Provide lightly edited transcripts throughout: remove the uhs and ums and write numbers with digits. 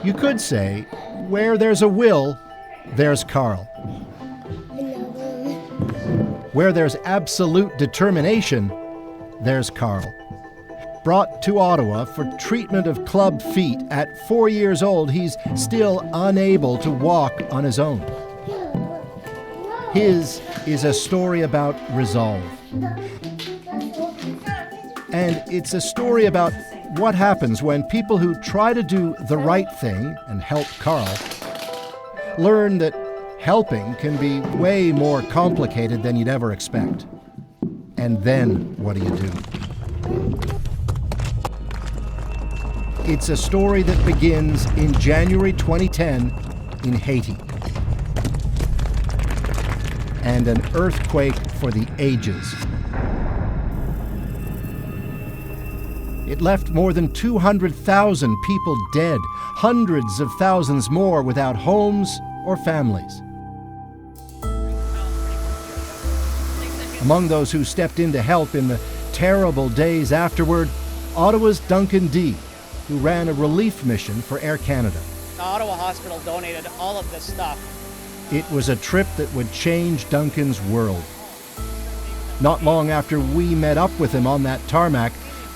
You could say, where there's a will, there's Carl. Where there's absolute determination, there's Carl. Brought to Ottawa for treatment of club feet, at 4 years old, he's still unable to walk on his own. His is a story about resolve. And it's a story about what happens when people who try to do the right thing and help Carl learn that helping can be way more complicated than you'd ever expect. And then what do you do? It's a story that begins in January 2010 in Haiti. And an earthquake for the ages. It left more than 200,000 people dead, hundreds of thousands more without homes or families. Among those who stepped in to help in the terrible days afterward, Ottawa's Duncan D., who ran a relief mission for Air Canada. The Ottawa Hospital donated all of this stuff. It was a trip that would change Duncan's world. Not long after we met up with him on that tarmac,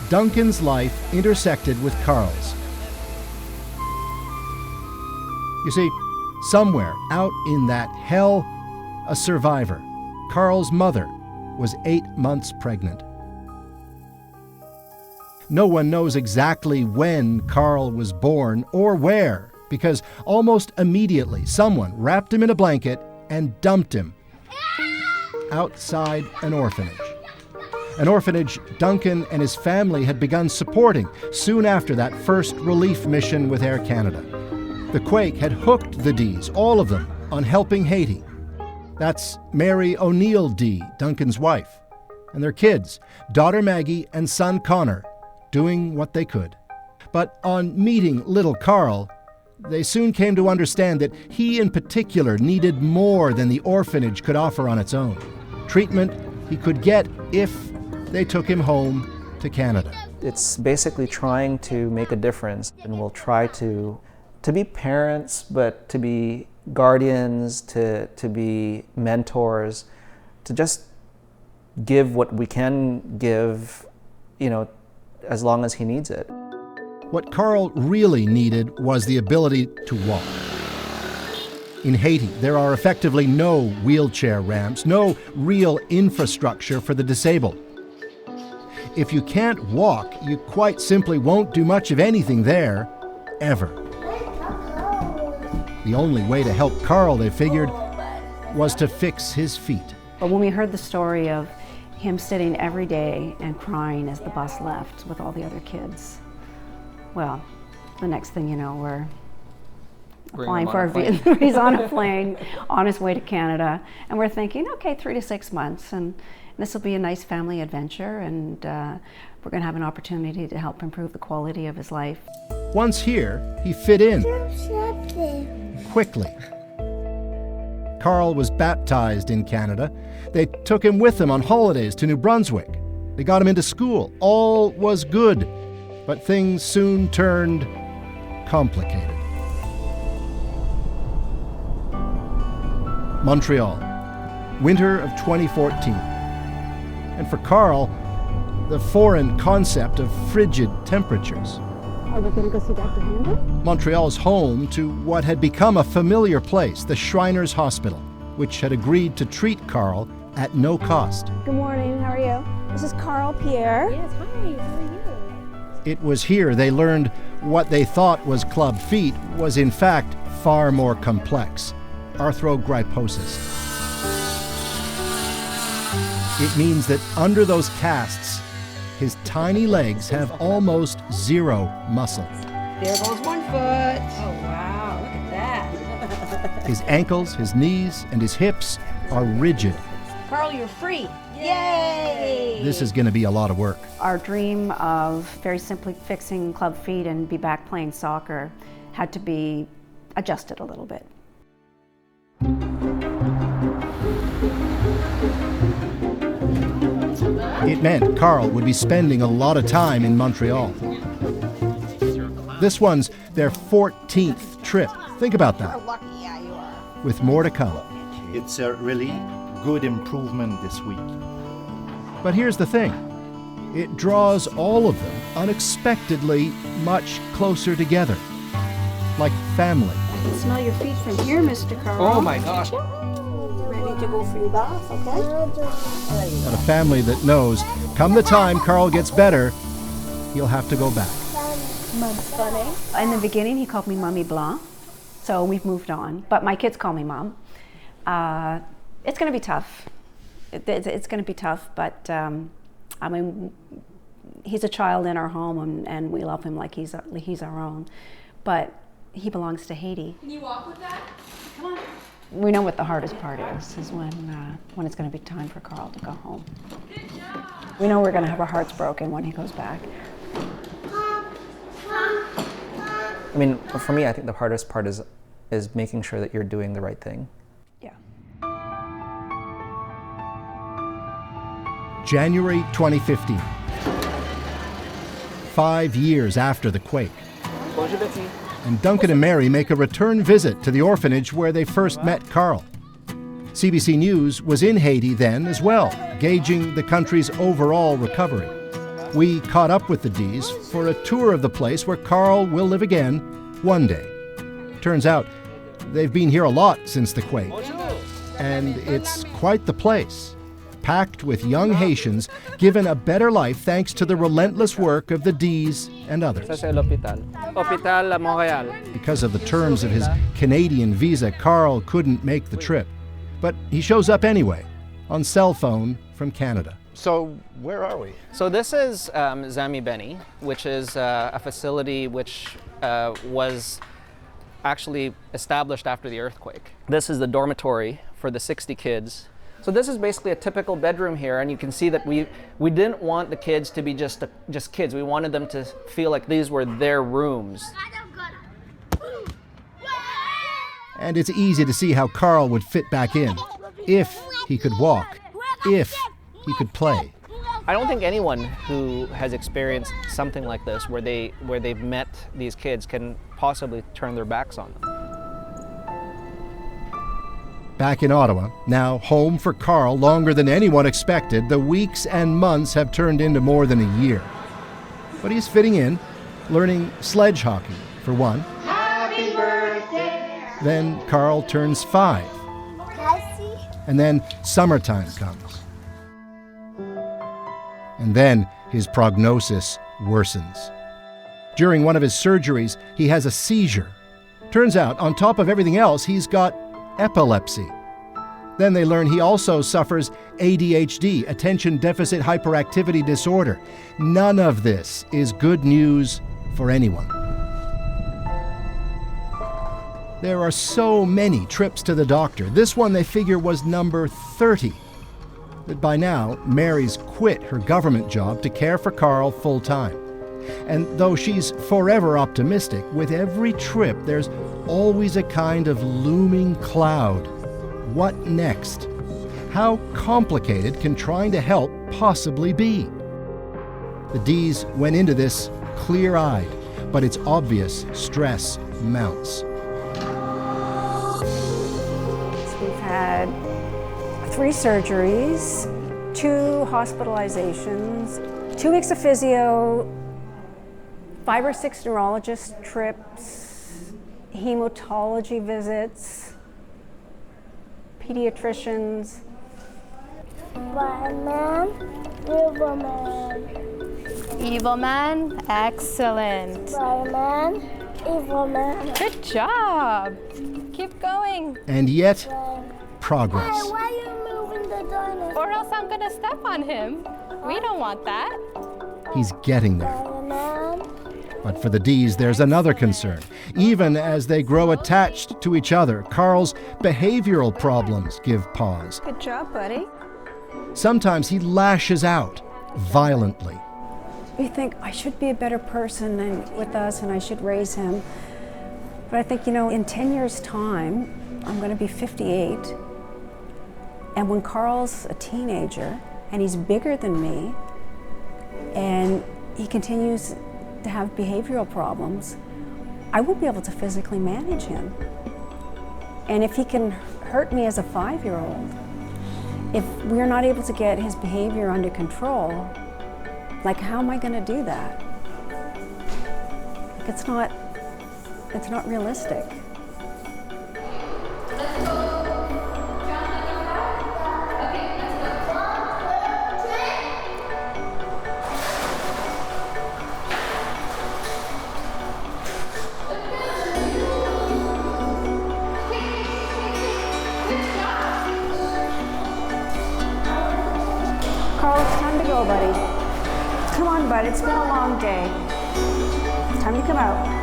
Duncan's life intersected with Carl's. You see, somewhere out in that hell, a survivor, Carl's mother, was 8 months pregnant. No one knows exactly when Carl was born or where, because almost immediately someone wrapped him in a blanket and dumped him outside an orphanage. An orphanage Duncan and his family had begun supporting soon after that first relief mission with Air Canada. The quake had hooked the D's, all of them, on helping Haiti. That's Mary O'Neill D., Duncan's wife, and their kids, daughter Maggie and son Connor, doing what they could. But on meeting little Carl, they soon came to understand that he in particular needed more than the orphanage could offer on its own. Treatment he could get if they took him home to Canada. It's basically trying to make a difference, and we'll try to be parents, but to be guardians, to be mentors, to just give what we can give, as long as he needs it. What Carl really needed was the ability to walk. In Haiti, there are effectively no wheelchair ramps, no real infrastructure for the disabled. If you can't walk, you quite simply won't do much of anything there, ever. The only way to help Carl, they figured, was to fix his feet. But when we heard the story of him sitting every day and crying as the bus left with all the other kids, well, the next thing you know, we're applying for a visa. He's on a plane on his way to Canada, and we're thinking, okay, 3 to 6 months, and this will be a nice family adventure, and we're going to have an opportunity to help improve the quality of his life. Once here, he fit in quickly. Carl was baptized in Canada. They took him with them on holidays to New Brunswick. They got him into school. All was good, but things soon turned complicated. Montreal, winter of 2014. And for Carl, the foreign concept of frigid temperatures. Are we going to go see Dr. Handel? Montreal's home to what had become a familiar place, the Shriners Hospital, which had agreed to treat Carl at no cost. Good morning, how are you? This is Carl Pierre. Yes, hi, how are you? It was here they learned what they thought was club feet was in fact far more complex: arthrogryposis. It means that under those casts, his tiny legs have almost zero muscle. There goes one foot. Oh, wow, look at that. His ankles, his knees, and his hips are rigid. Carl, you're free. Yay! This is going to be a lot of work. Our dream of very simply fixing club feet and be back playing soccer had to be adjusted a little bit. It meant Carl would be spending a lot of time in Montreal. This one's their 14th trip. Think about that. Lucky, yeah, you are. With more to come. It's a really good improvement this week. But here's the thing. It draws all of them unexpectedly much closer together. Like family. I can smell your feet from here, Mr. Carl. Oh my gosh. Ready to go for your bath, okay? And a family that knows, come the time Carl gets better, he'll have to go back. Mom's funny. In the beginning, he called me Mommy Blanc, so we've moved on. But my kids call me Mom. It's going to be tough. It's going to be tough, but I mean, he's a child in our home, and we love him like he's our own. But he belongs to Haiti. Can you walk with that? Come on. We know what the hardest part is when it's going to be time for Carl to go home. We know we're going to have our hearts broken when he goes back. I mean, for me, I think the hardest part is making sure that you're doing the right thing. Yeah. January 2015. 5 years after the quake. Bonjour, Betsy. And Duncan and Mary make a return visit to the orphanage where they first met Carl. CBC News was in Haiti then as well, gauging the country's overall recovery. We caught up with the D's for a tour of the place where Carl will live again one day. Turns out they've been here a lot since the quake, and it's quite the place, packed with young Haitians given a better life thanks to the relentless work of the D's and others. Hôpital Montréal. Because of the terms of his Canadian visa, Carl couldn't make the trip. But he shows up anyway, on cell phone from Canada. So where are we? So this is Zami Beni, which is a facility which was actually established after the earthquake. This is the dormitory for the 60 kids. So this is basically a typical bedroom here, and you can see that we didn't want the kids to be just kids. We wanted them to feel like these were their rooms. And it's easy to see how Carl would fit back in, if he could walk, if he could play. I don't think anyone who has experienced something like this, where they've met these kids, can possibly turn their backs on them. Back in Ottawa, now home for Carl longer than anyone expected, the weeks and months have turned into more than a year. But he's fitting in, learning sledge hockey, for one. Happy birthday. Then Carl turns 5. And then summertime comes. And then his prognosis worsens. During one of his surgeries, he has a seizure. Turns out, on top of everything else, he's got epilepsy. Then they learn he also suffers ADHD, attention deficit hyperactivity disorder. None of this is good news for anyone. There are so many trips to the doctor. This one they figure was number 30. That by now, Mary's quit her government job to care for Carl full-time. And though she's forever optimistic, with every trip there's always a kind of looming cloud. What next? How complicated can trying to help possibly be? The D's went into this clear-eyed, but it's obvious stress mounts. We've had 3 surgeries, 2 hospitalizations, 2 weeks of physio, 5 or 6 neurologist trips, hematology visits, pediatricians. Fireman, Riverman. Evil man, excellent. Fireman, Evil man. Good job. Keep going, And yet, progress. Hey, why are you moving the dinosaur? or else I'm gonna step on him. We don't want that. He's getting there. Fireman. But for the D's, there's another concern. Even as they grow attached to each other, Carl's behavioral problems give pause. Good job, buddy. Sometimes he lashes out violently. We think I should be a better person and with us, and I should raise him. But I think, in 10 years' time, I'm going to be 58. And when Carl's a teenager, and he's bigger than me, and he continues to have behavioral problems, I won't be able to physically manage him. And if he can hurt me as a 5-year-old, if we're not able to get his behavior under control, like, how am I going to do that? Like, it's not realistic. Carl, it's time to go, buddy. Come on, bud, it's been a long day. It's time to come out.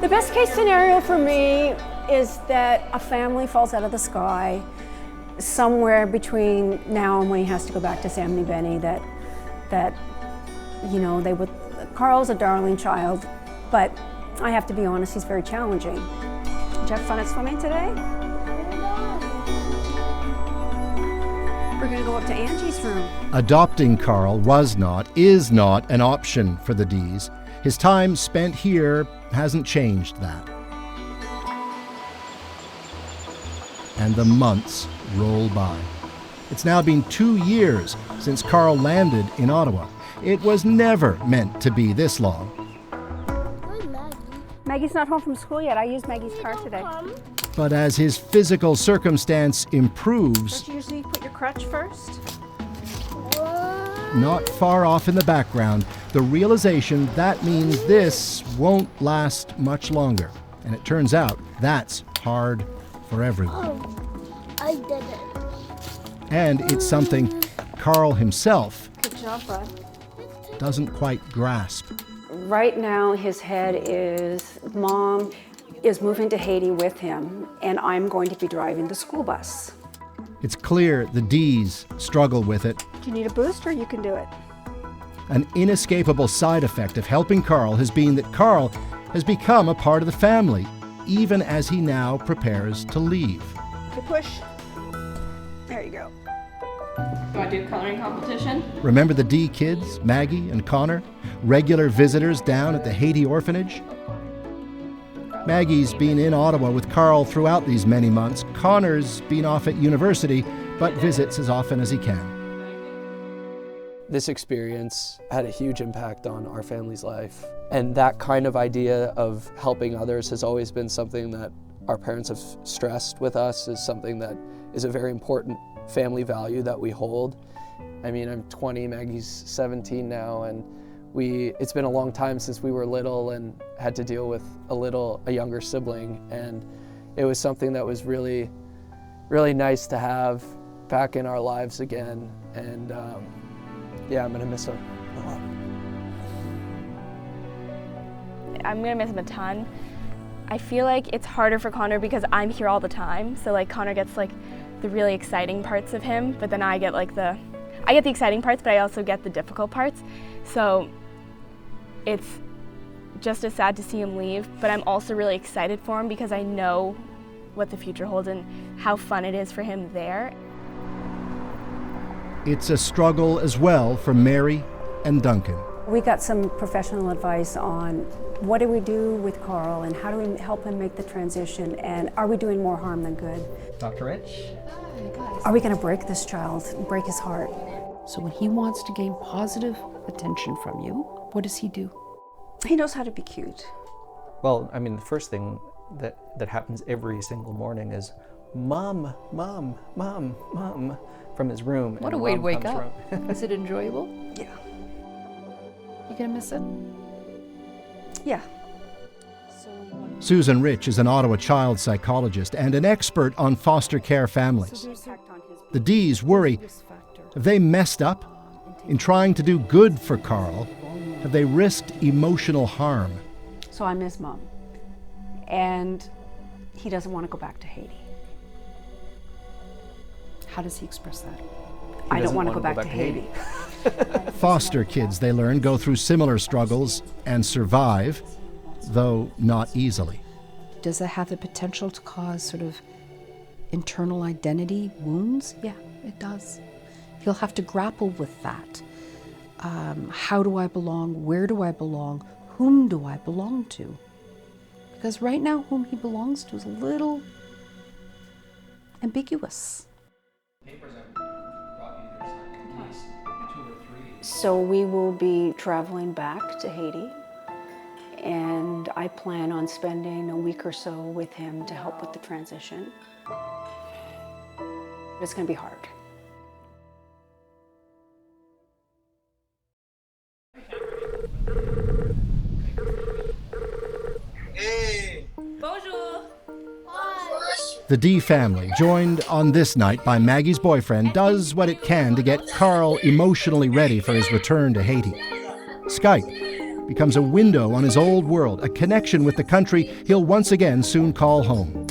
The best case scenario for me is that a family falls out of the sky somewhere between now and when he has to go back to San Benny, that you know, Carl's a darling child, but I have to be honest, he's very challenging. Did you have fun at swimming today? We're gonna go up to Angie's room. Adopting Carl is not an option for the D's. His time spent here hasn't changed that. And the months roll by. It's now been 2 years since Carl landed in Ottawa. It was never meant to be this long. Where's Maggie? Maggie's not home from school yet. I used Maggie's car today. But as his physical circumstance improves, Don't you usually put your crutch first? not far off in the background, the realization that means this won't last much longer. And it turns out that's hard for everyone. Oh, I did it. And it's something Carl himself Good job, bud. doesn't quite grasp. Right now, his head is, Mom is moving to Haiti with him, and I'm going to be driving the school bus. It's clear the D's struggle with it. Do you need a boost, or you can do it? An inescapable side effect of helping Carl has been that Carl has become a part of the family, even as he now prepares to leave. Okay, push. There you go. You want to do a coloring competition? Remember the D kids, Maggie and Connor, regular visitors down at the Haiti orphanage? Maggie's been in Ottawa with Carl throughout these many months. Connor's been off at university, but visits as often as he can. This experience had a huge impact on our family's life. And that kind of idea of helping others has always been something that our parents have stressed with us, is something that is a very important family value that we hold. I mean, I'm 20, Maggie's 17 now, and it's been a long time since we were little and had to deal with a younger sibling, and it was something that was really, really nice to have back in our lives again. And yeah, I'm gonna miss him a lot. I'm gonna miss him a ton. I feel like it's harder for Connor because I'm here all the time. So like Connor gets like the really exciting parts of him, but then I get the exciting parts, but I also get the difficult parts. So it's just as sad to see him leave, but I'm also really excited for him because I know what the future holds and how fun it is for him there. It's a struggle as well for Mary and Duncan. We got some professional advice on what do we do with Carl and how do we help him make the transition, and are we doing more harm than good? Dr. Rich? Are we going to break this child, break his heart? So when he wants to gain positive attention from you, what does he do? He knows how to be cute. Well, I mean, the first thing that happens every single morning is Mom, Mom, Mom, Mom, from his room. What and a way to Mom wake comes up. around. Is it enjoyable? Yeah. You gonna miss it? Yeah. Susan Rich is an Ottawa child psychologist and an expert on foster care families. The D's worry, have they messed up? In trying to do good for Carl, have they risked emotional harm? So I miss Mom, and he doesn't want to go back to Haiti. How does he express that? I don't want to go back to Haiti. Foster kids, they learn, go through similar struggles and survive, though not easily. Does that have the potential to cause sort of internal identity wounds? Yeah, it does. He'll have to grapple with that. How do I belong? Where do I belong? whom do I belong to? Because right now, whom he belongs to is a little ambiguous. So we will be traveling back to Haiti, and I plan on spending a week or so with him to help with the transition. It's going to be hard. The D family, joined on this night by Maggie's boyfriend, does what it can to get Carl emotionally ready for his return to Haiti. Skype becomes a window on his old world, a connection with the country he'll once again soon call home.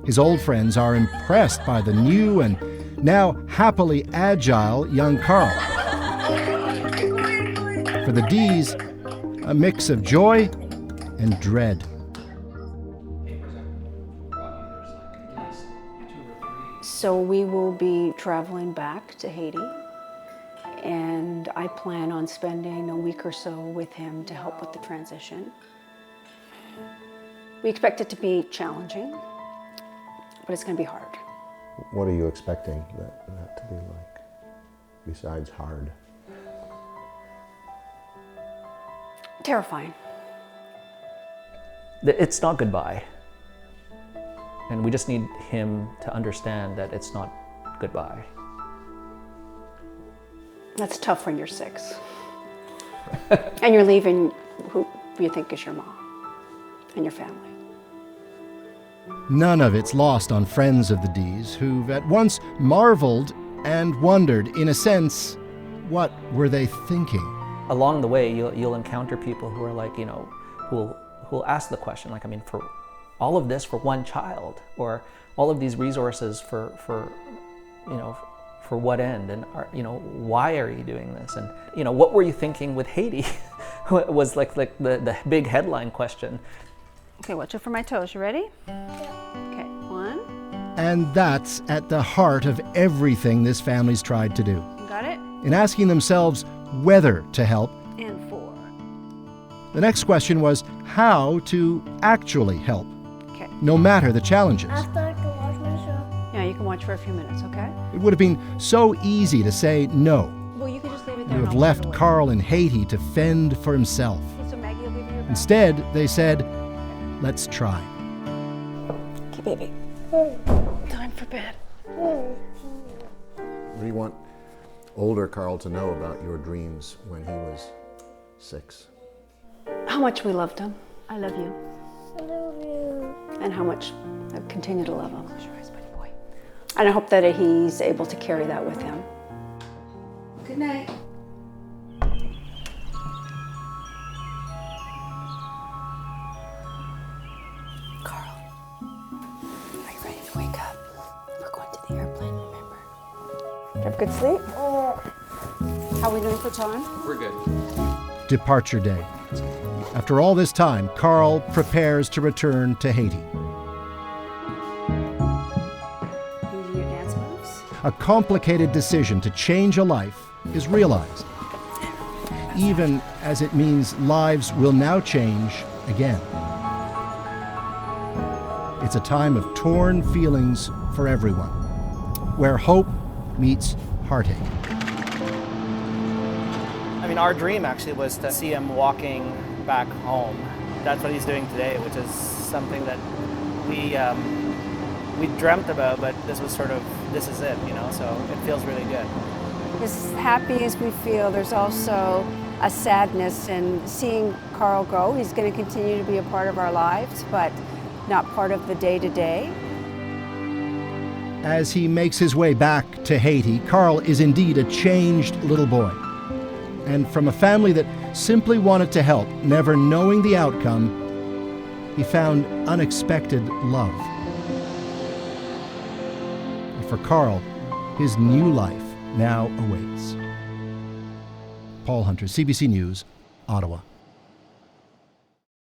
His old friends are impressed by the new and now happily agile young Carl. For the D's, a mix of joy and dread. So we will be traveling back to Haiti, and I plan on spending a week or so with him to help with the transition. We expect it to be challenging, but it's going to be hard. What are you expecting that to be like, besides hard? Terrifying. It's not goodbye. And we just need him to understand that it's not goodbye. That's tough when you're 6. And you're leaving who you think is your mom and your family. None of it's lost on friends of the D's, who've at once marveled and wondered, in a sense, what were they thinking? Along the way, you'll encounter people who are like, you know, who'll ask the question, like, I mean, for all of this for one child, or all of these resources for what end, and you know, why are you doing this, and you know, what were you thinking with Haiti? was like the big headline question. Okay, watch out for my toes. You ready? Okay, 1. And that's at the heart of everything this family's tried to do. Got it? In asking themselves whether to help, And 4. the next question was how to actually help, Okay. no matter the challenges. After I can watch my show. Yeah, you can watch for a few minutes, okay? It would have been so easy to say no, Well, you can just leave it to there. have left Carl in Haiti to fend for himself. So Maggie will leave you your bag. Instead, they said, let's try. Okay, baby. Time for bed. What do you want older Carl to know about your dreams when he was 6? How much we loved him. I love you. I love you. And how much I continue to love him. Close your eyes, buddy boy. And I hope that he's able to carry that with him. Good night. Carl, are you ready to wake up? We're going to the airplane, remember? Did you have a good sleep? How are we doing for time? We're good. Departure day. After all this time, Carl prepares to return to Haiti. You do your dance moves? A complicated decision to change a life is realized, even as it means lives will now change again. It's a time of torn feelings for everyone, where hope meets heartache. I mean, our dream actually was to see him walking back home. That's what he's doing today, which is something that we dreamt about, but this is it, you know, so it feels really good. As happy as we feel, there's also a sadness in seeing Carl go. He's going to continue to be a part of our lives, but not part of the day-to-day. As he makes his way back to Haiti, Carl is indeed a changed little boy. And from a family that simply wanted to help, never knowing the outcome, he found unexpected love. And for Carl, his new life now awaits. Paul Hunter, CBC News, Ottawa.